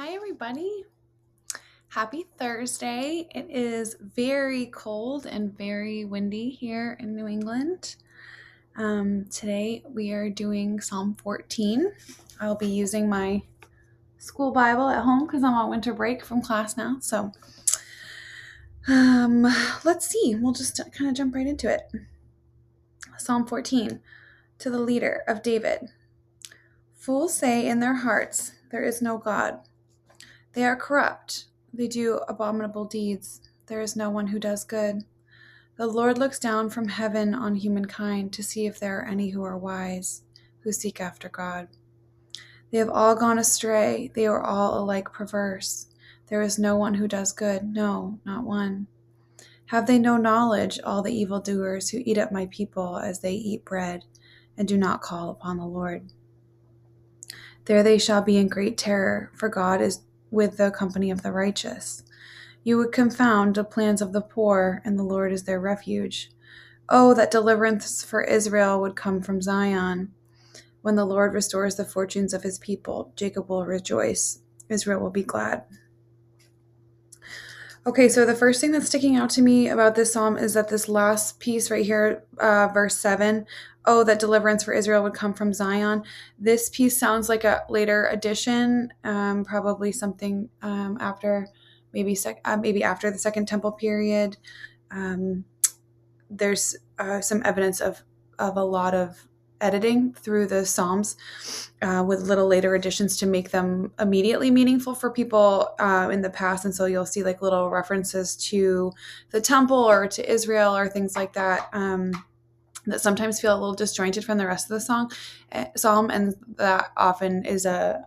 Hi, everybody. Happy Thursday. It is very cold and very windy here in New England. Today we are doing Psalm 14. I'll be using my school Bible at home because I'm on winter break from class now. So let's see. We'll just kind of jump right into it. Psalm 14, to the leader of David. Fools say in their hearts, there is no God. They are corrupt. They do abominable deeds. There is no one who does good. The Lord looks down from heaven on humankind to see if there are any who are wise, who seek after God. They have all gone astray. They are all alike perverse. There is no one who does good. No, not one. Have they no knowledge, all the evildoers who eat up my people as they eat bread and do not call upon the Lord? There they shall be in great terror, for God is with the company of the righteous. You would confound the plans of the poor, and the Lord is their refuge. Oh, that deliverance for Israel would come from Zion. When the Lord restores the fortunes of his people, Jacob will rejoice. Israel will be glad. Okay, so the first thing that's sticking out to me about this psalm is that this last piece right here, verse 7, oh, that deliverance for Israel would come from Zion. This piece sounds like a later addition, probably something after, maybe after the Second Temple period. There's some evidence of a lot of editing through the Psalms with little later additions to make them immediately meaningful for people in the past. And so you'll see like little references to the temple or to Israel or things like that that sometimes feel a little disjointed from the rest of the psalm. And that often is a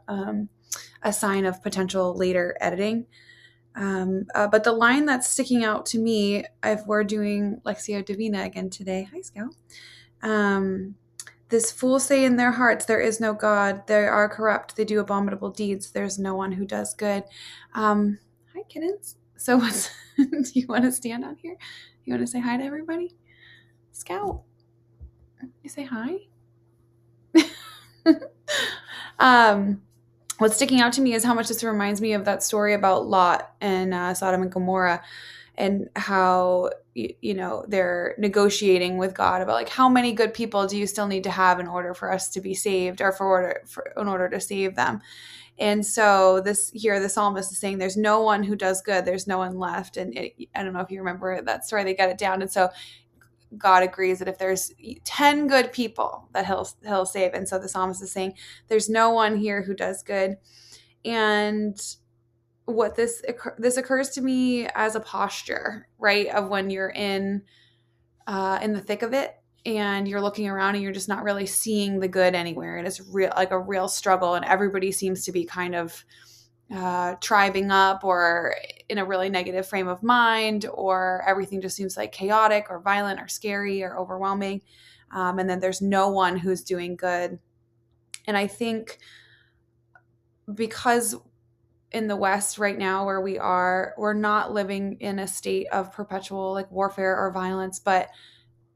sign of potential later editing. But the line that's sticking out to me, if we're doing Lectio Divina again today, hi Scout. This fools say in their hearts, there is no God. They are corrupt. They do abominable deeds. There's no one who does good. Hi kittens. So do you want to stand on here? You want to say hi to everybody? Scout, you say hi? What's sticking out to me is how much this reminds me of that story about Lot and Sodom and Gomorrah, and how they're negotiating with God about like how many good people do you still need to have in order for us to be saved, or in order to save them. And so the psalmist is saying there's no one who does good, there's no one left. And I don't know if you remember that story, they got it down. And so God agrees that if there's 10 good people that he'll save. And so the psalmist is saying there's no one here who does good. And what this occurs to me as a posture, right, of when you're in the thick of it and you're looking around and you're just not really seeing the good anywhere, and it's a real struggle, and everybody seems to be kind of tribing up or in a really negative frame of mind, or everything just seems like chaotic or violent or scary or overwhelming, and then there's no one who's doing good. And I think because in the West right now where we're not living in a state of perpetual like warfare or violence, but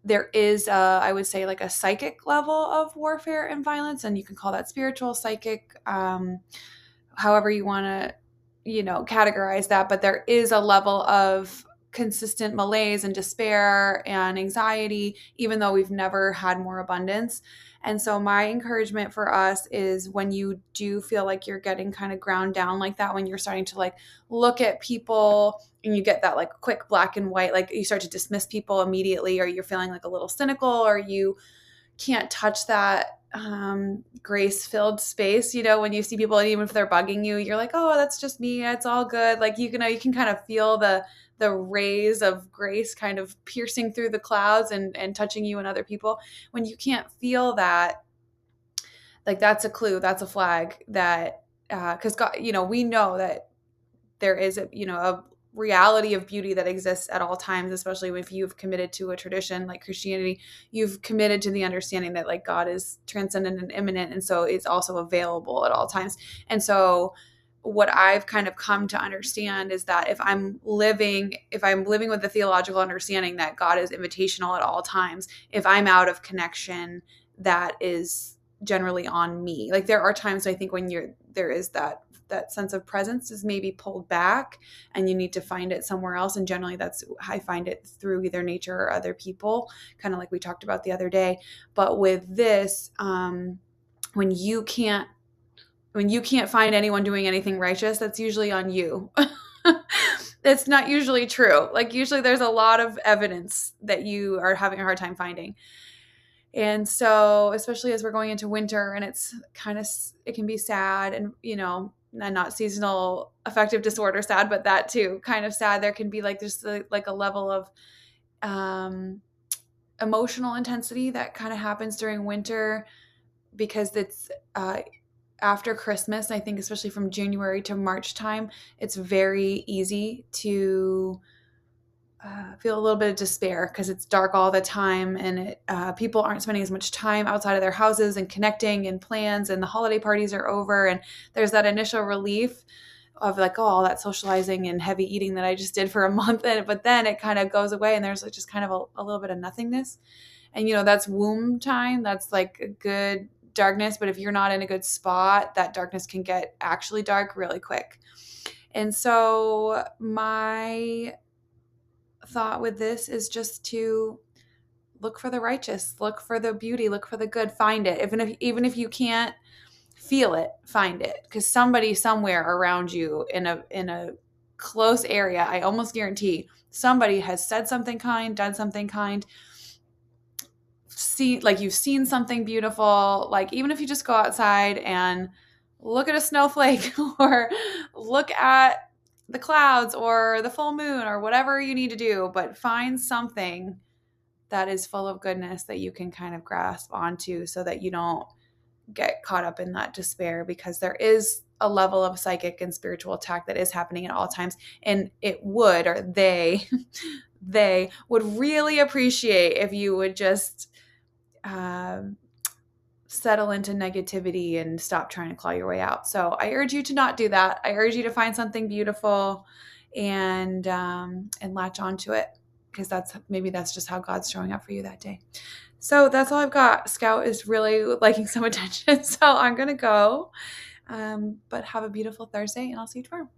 there is I would say like a psychic level of warfare and violence, and you can call that spiritual, psychic, however you want to, categorize that. But there is a level of consistent malaise and despair and anxiety, even though we've never had more abundance. And so my encouragement for us is when you do feel like you're getting kind of ground down like that, when you're starting to like look at people and you get that like quick black and white, like you start to dismiss people immediately, or you're feeling like a little cynical, or you can't touch that grace-filled space, when you see people, and even if they're bugging you, you're like, oh, that's just me, it's all good. Like, you can kind of feel the rays of grace kind of piercing through the clouds and touching you and other people. When you can't feel that, like, that's a clue, that's a flag that because God, we know that there is a reality of beauty that exists at all times, especially if you've committed to a tradition like Christianity. You've committed to the understanding that like God is transcendent and immanent, and so it's also available at all times. And so what I've kind of come to understand is that if I'm living with the theological understanding that God is invitational at all times, if I'm out of connection, that is generally on me. Like there are times I think when there is that sense of presence is maybe pulled back and you need to find it somewhere else. And generally that's, I find it through either nature or other people, kind of like we talked about the other day. But with this, when you can't find anyone doing anything righteous, that's usually on you. It's not usually true. Like usually there's a lot of evidence that you are having a hard time finding. And so, especially as we're going into winter and it's kind of, it can be sad and, and not seasonal affective disorder sad, but that too, kind of sad. There can be like just like a level of emotional intensity that kind of happens during winter because it's after Christmas. I think especially from January to March time, it's very easy to feel a little bit of despair because it's dark all the time and people aren't spending as much time outside of their houses and connecting and plans, and the holiday parties are over, and there's that initial relief of like, oh, all that socializing and heavy eating that I just did for a month, but then it kind of goes away and there's just kind of a little bit of nothingness. And that's womb time, that's like a good darkness, but if you're not in a good spot, that darkness can get actually dark really quick. And so my thought with this is just to look for the righteous, look for the beauty, look for the good, find it. Even if you can't feel it, find it, because somebody somewhere around you in a close area, I almost guarantee somebody has said something kind, done something kind, you've seen something beautiful. Like even if you just go outside and look at a snowflake or look at the clouds or the full moon or whatever you need to do, but find something that is full of goodness that you can kind of grasp onto so that you don't get caught up in that despair, because there is a level of psychic and spiritual attack that is happening at all times. And they would really appreciate if you would just settle into negativity and stop trying to claw your way out. So I urge you to not do that. I urge you to find something beautiful and latch onto it, because that's just how God's showing up for you that day. So that's all I've got. Scout is really liking some attention, so I'm gonna go. But have a beautiful Thursday, and I'll see you tomorrow.